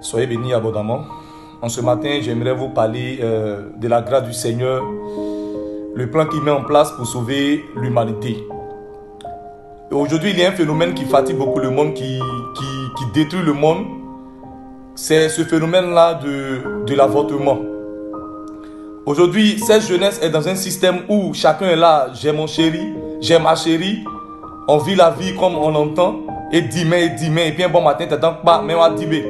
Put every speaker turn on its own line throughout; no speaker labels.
Soyez bénis abondamment. En ce matin, j'aimerais vous parler de la grâce du Seigneur, le plan qu'il met en place pour sauver l'humanité. Aujourd'hui, il y a un phénomène qui fatigue beaucoup le monde, qui détruit le monde. C'est ce phénomène-là de l'avortement. Aujourd'hui, cette jeunesse est dans un système où chacun est là, j'ai mon chéri, j'ai ma chérie. On vit la vie comme on l'entend. Et demain, et puis un bon matin, t'attends pas, mais on va dire.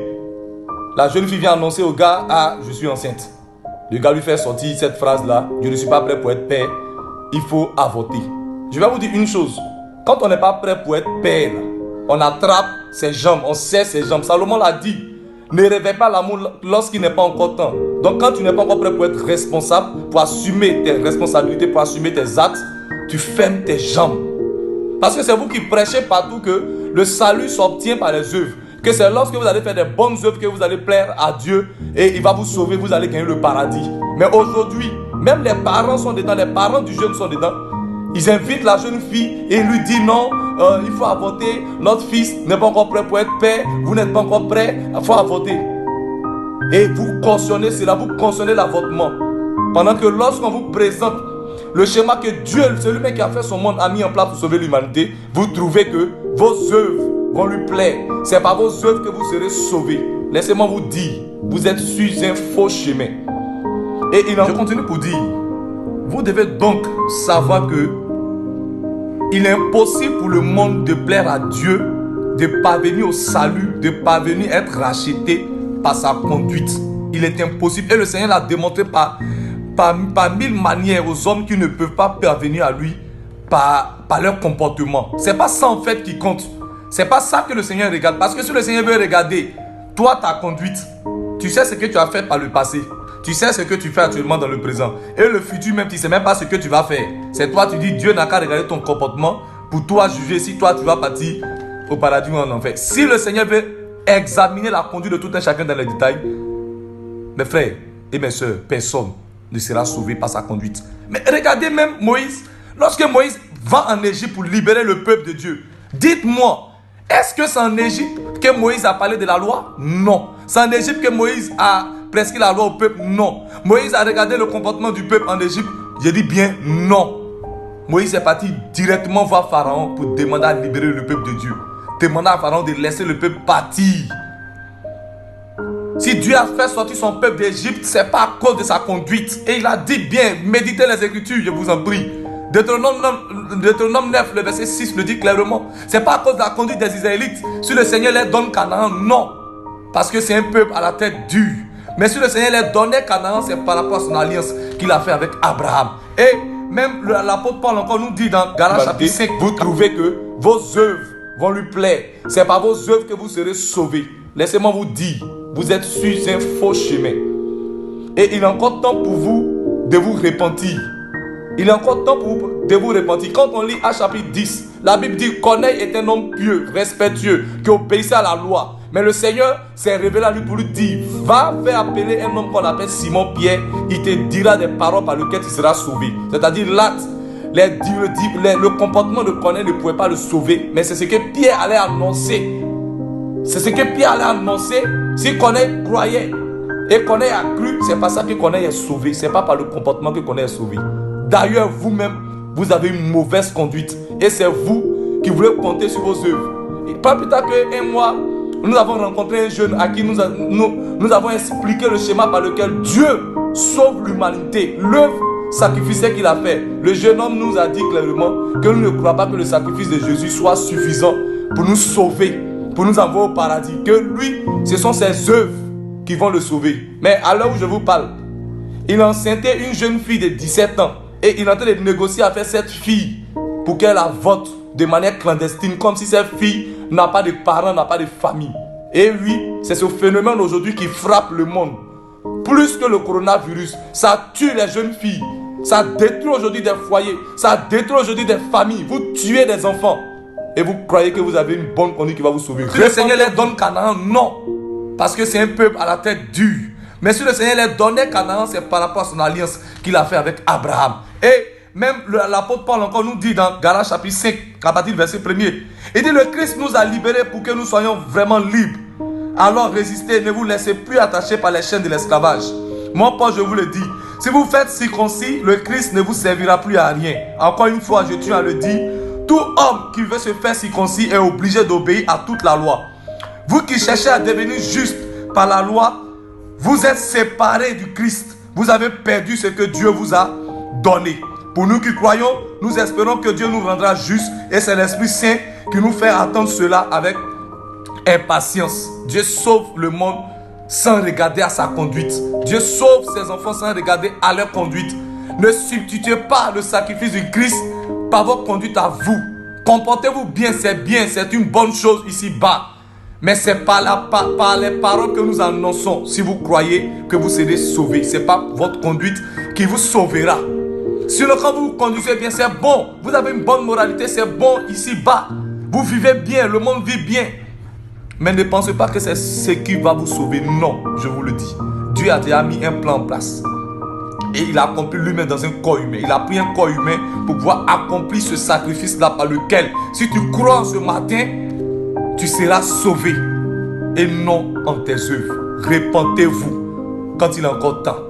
La jeune fille vient annoncer au gars, ah, je suis enceinte. Le gars lui fait sortir cette phrase-là, je ne suis pas prêt pour être père, il faut avorter. Je vais vous dire une chose, quand on n'est pas prêt pour être père, on attrape ses jambes, on serre ses jambes. Salomon l'a dit, ne réveille pas l'amour lorsqu'il n'est pas encore temps. Donc quand tu n'es pas encore prêt pour être responsable, pour assumer tes responsabilités, pour assumer tes actes, tu fermes tes jambes. Parce que c'est vous qui prêchez partout que le salut s'obtient par les œuvres. Que c'est lorsque vous allez faire des bonnes œuvres que vous allez plaire à Dieu et il va vous sauver, vous allez gagner le paradis. Mais aujourd'hui, même les parents sont dedans, les parents du jeune sont dedans. Ils invitent la jeune fille et lui disent non, il faut avorter, notre fils n'est pas encore prêt pour être père, vous n'êtes pas encore prêt, il faut avorter. Et vous cautionnez cela, vous cautionnez l'avortement. Pendant que lorsqu'on vous présente le schéma que Dieu, celui qui a fait son monde, a mis en place pour sauver l'humanité, vous trouvez que vos œuvres vont lui plaire. C'est par vos œuvres que vous serez sauvés. Laissez-moi vous dire, vous êtes sur un faux chemin. Et je continue pour dire, vous devez donc savoir que il est impossible pour le monde de plaire à Dieu, de parvenir au salut, de parvenir à être racheté par sa conduite. Il est impossible. Et le Seigneur l'a démontré par mille manières aux hommes qui ne peuvent pas parvenir à lui par leur comportement. C'est pas ça en fait qui compte. C'est pas ça que le Seigneur regarde. Parce que si le Seigneur veut regarder, toi, ta conduite, tu sais ce que tu as fait par le passé. Tu sais ce que tu fais actuellement dans le présent. Et le futur même, tu ne sais même pas ce que tu vas faire. C'est toi, tu dis, Dieu n'a qu'à regarder ton comportement pour toi juger si toi, tu vas partir au paradis ou en enfer. Si le Seigneur veut examiner la conduite de tout un chacun dans les détails, mes frères et mes soeurs, personne ne sera sauvé par sa conduite. Mais regardez même Moïse. Lorsque Moïse va en Égypte pour libérer le peuple de Dieu, dites-moi, est-ce que c'est en Égypte que Moïse a parlé de la loi? Non. C'est en Égypte que Moïse a prescrit la loi au peuple? Non. Moïse a regardé le comportement du peuple en Égypte? Je dis bien non. Moïse est parti directement voir Pharaon pour demander à libérer le peuple de Dieu. Demander à Pharaon de laisser le peuple partir. Si Dieu a fait sortir son peuple d'Égypte, ce n'est pas à cause de sa conduite. Et il a dit bien, méditez les Écritures, je vous en prie. Deutéronome 9, le verset 6 le dit clairement. Ce n'est pas à cause de la conduite des Israélites. Si le Seigneur les donne Canaan, non. Parce que c'est un peuple à la tête dure. Mais si le Seigneur les donnait Canaan, c'est par rapport à son alliance qu'il a fait avec Abraham. Et même l'apôtre Paul encore nous dit dans Galates chapitre 5, vous trouvez que vos œuvres vont lui plaire. C'est par vos œuvres que vous serez sauvés. Laissez-moi vous dire, vous êtes sur un faux chemin. Et il est encore temps pour vous de vous repentir. Il est encore temps pour vous de vous repentir. Quand on lit à chapitre 10, la Bible dit, Corneille est un homme pieux, respectueux, qui obéissait à la loi. Mais le Seigneur s'est révélé à lui pour lui dire, va faire appeler un homme qu'on appelle Simon Pierre, il te dira des paroles par lesquelles tu seras sauvé. C'est-à-dire l'acte, le comportement de Corneille ne pouvait pas le sauver, mais c'est ce que Pierre allait annoncer. C'est ce que Pierre allait annoncer. Si Corneille croyait et Corneille a cru, c'est pas ça que Corneille est sauvé. C'est pas par le comportement que Corneille est sauvé. D'ailleurs, vous-même, vous avez une mauvaise conduite. Et c'est vous qui voulez compter sur vos œuvres. Et pas plus tard qu'un mois, nous avons rencontré un jeune à qui nous avons expliqué le schéma par lequel Dieu sauve l'humanité. L'œuvre sacrificielle qu'il a fait. Le jeune homme nous a dit clairement que nous ne croyons pas que le sacrifice de Jésus soit suffisant pour nous sauver, pour nous envoyer au paradis. Que lui, ce sont ses œuvres qui vont le sauver. Mais à l'heure où je vous parle, il enceintait une jeune fille de 17 ans. Et il est en train de négocier avec cette fille pour qu'elle avorte de manière clandestine, comme si cette fille n'a pas de parents, n'a pas de famille. Et oui, c'est ce phénomène aujourd'hui qui frappe le monde. Plus que le coronavirus, ça tue les jeunes filles. Ça détruit aujourd'hui des foyers. Ça détruit aujourd'hui des familles. Vous tuez des enfants. Et vous croyez que vous avez une bonne conduite qui va vous sauver. Si le Seigneur les donne Canaan, non. Parce que c'est un peuple à la tête dure. Mais si le Seigneur les donnait Canaan, c'est par rapport à son alliance qu'il a fait avec Abraham. Et même l'apôtre Paul encore nous dit dans Galates chapitre 5, à partir du verset 1er, il dit, le Christ nous a libérés pour que nous soyons vraiment libres. alors résistez, ne vous laissez plus attacher par les chaînes de l'esclavage. Mon Paul, je vous le dis, si vous faites circoncis, le Christ ne vous servira plus à rien. Encore une fois, je tiens à le dire, tout homme qui veut se faire circoncis est obligé d'obéir à toute la loi. Vous qui cherchez à devenir juste par la loi, vous êtes séparés du Christ. Vous avez perdu ce que Dieu vous a donné. Pour nous qui croyons, nous espérons que Dieu nous rendra justes et c'est l'Esprit Saint qui nous fait attendre cela avec impatience. Dieu sauve le monde sans regarder à sa conduite. Dieu sauve ses enfants sans regarder à leur conduite. Ne substituez pas le sacrifice du Christ par votre conduite à vous. Comportez-vous bien, c'est une bonne chose ici-bas. Mais c'est par les paroles que nous annonçons. Si vous croyez que vous serez sauvés, ce n'est pas votre conduite qui vous sauvera. Sinon, quand vous vous conduisez bien, c'est bon. Vous avez une bonne moralité, c'est bon ici-bas. Vous vivez bien, le monde vit bien. Mais ne pensez pas que c'est ce qui va vous sauver. Non, je vous le dis. Dieu a déjà mis un plan en place. Et il a accompli lui-même dans un corps humain. Il a pris un corps humain pour pouvoir accomplir ce sacrifice-là par lequel, si tu crois ce matin, tu seras sauvé. Et non en tes œuvres. Répentez-vous quand il est encore temps.